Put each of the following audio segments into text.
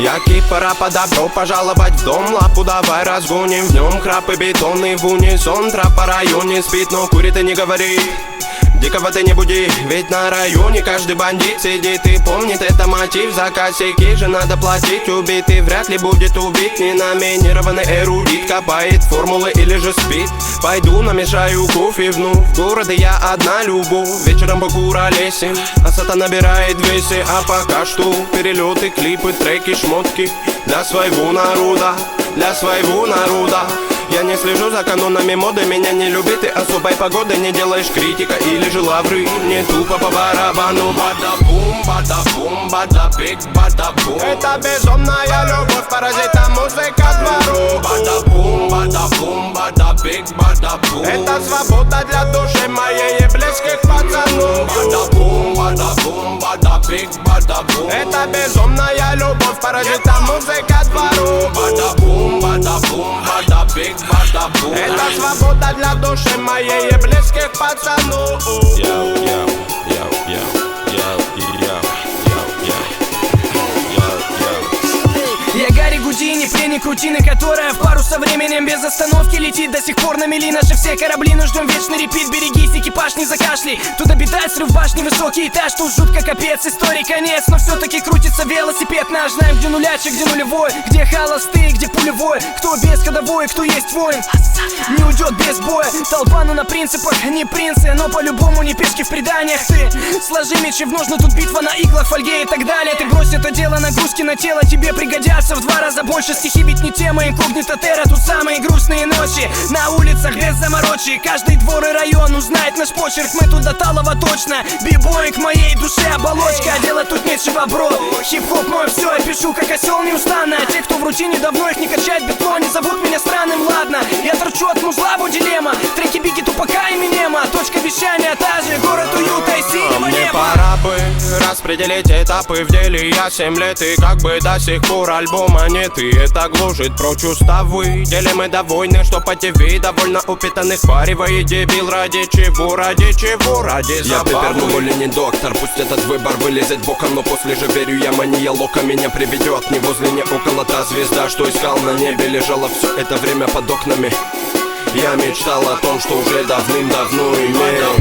Яки пора по добро пожаловать в дом. Лапу давай разгоним, в нем храпы бетонный в унисон. Трап по районе спит, но курит и не говори. Дикого ты не буди, ведь на районе каждый бандит сидит и помнит это мотив. За косяки же надо платить, убитый вряд ли будет убит. Ненаминированный эрудит копает формулы или же спит. Пойду намешаю кофе вновь, в городе я одна любовь. Вечером покуролесим, а сата набирает весе. А пока что перелеты, клипы, треки, шмотки для своего народа, для своего народа. Я не слежу за канонами моды, меня не любит и особой погоды. Не делаешь критика или же лавры, не тупо по барабану. Бада-бум, бада-бум, бада-биг, бада-бум. Это безумная любовь, паразита музыка двору. Бада-бум, бада-бум, бада-биг, бада-бум. Это свобода для души моей и близких пацанов. Бада-бум, бада-бум, бада-биг, бада-бум. Это безумная любовь, паразита музыка двору. Бада-бум, бада-бум, бада-биг, бада-бум. Это свобода для души моей и близких пацанов. Я Гарри Гудини, пленник рутины, которая в пару со временем без остановки летит. До сих пор на мели наши все корабли, но ждем вечный репит. Берегись, экипаж, не закашляй. Тут обитает срыв башни, высокий этаж. Тут жутко капец, истории конец. Но все-таки крутится велосипед наш. Знаем, где нулячек, где нулевой, где холостые, где пулевой. Кто без ходовой, кто есть воин, не уйдет без боя. Толпа, но на принципах, не принцы, но по-любому не пешки в преданиях. Ты сложи мечи в ножны, тут битва на иглах, фольге и так далее. Ты брось это дело, нагрузки на тело тебе пригодятся в 2 раза больше. Стихи ведь не тема, инкогнито терра. Тут самые грустные ночи на улицах без заморочи. Каждый двор и район узнает наш почерк. Мы тут до талого точно. Бибой к моей душе оболочка. Делать тут нечего, бро. Хип-хоп мой все, я пишу как осел неустанно. А те, кто в рутине давно их не качает бетло, не зовут меня странным, ладно. Я торчу от музла, дилемма. Треки Бигги, Тупака и Эминема. Точка вещания та же, город уюта и синего мне неба. пора бы распределить этапы в деле. Я 7 лет и как бы до сих пор альбома нет. И это гложет прочь уставы. Делим мы до войны, что по ТВ довольно упитанных паривает дебил. Ради чего, ради чего, ради забавы. Я пепер, но более не доктор. Пусть этот выбор вылезет боком, но после же верю я, мания лока меня приведет. Не возле, не около та звезда, что искал на небе. Лежала все это время под окнами. Я мечтал о том, что уже давным-давно имел.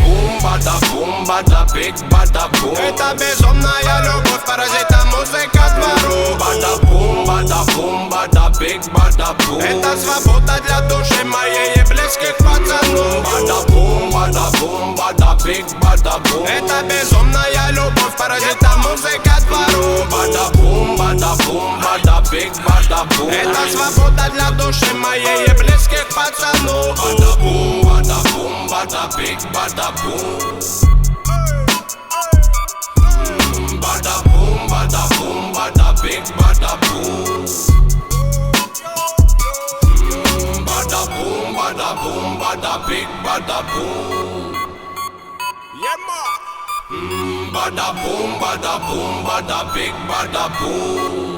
Бада-бум, бада-бум, бада-биг, бада-бум. Это безумная любовь, паразита музыка двору. Бада-бум, бада-бум, бада-биг, бада-бум. Это свобода для души моей и близких пацанов. Бада-бум, бада-бум, бада-биг, бада-бум. Это безумная любовь, паразита музыка двору. Бада-бум, бада-бум, бада-биг, бада-бум. Это свобода для души моей и близких пацанов. Bada-boom, bada-boom, bada-big, bada-boom. Bada-boom, bada-boom, bada-big, bada-boom. Bada-boom, bada-boom, bada-big, bada-boom. Bada-boom, bada-boom, bada-big, bada-boom.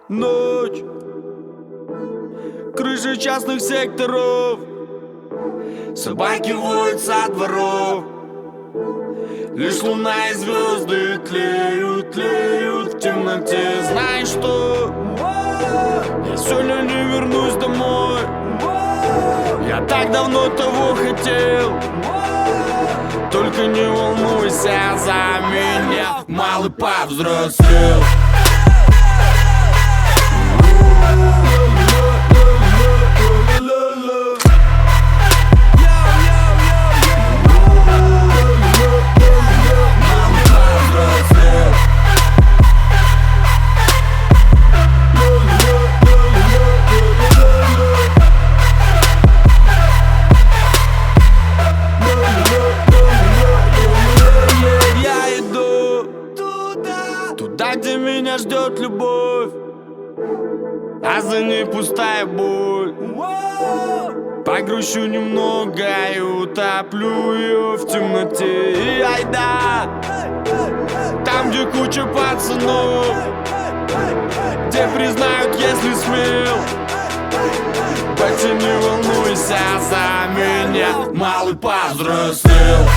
Ночь, крыши частных секторов, собаки воют со дворов. Лишь луна и звезды тлеют, тлеют в темноте. Знаешь что? Я сегодня не вернусь домой. Я так давно того хотел. Только не волнуйся за меня, малый повзрослел. Где меня ждет любовь, а за ней пустая боль. Погрущу немного и утоплю ее в темноте. И айда, там, где куча пацанов, где признают, если смел. Так ты не волнуйся за меня, малый повзрослел.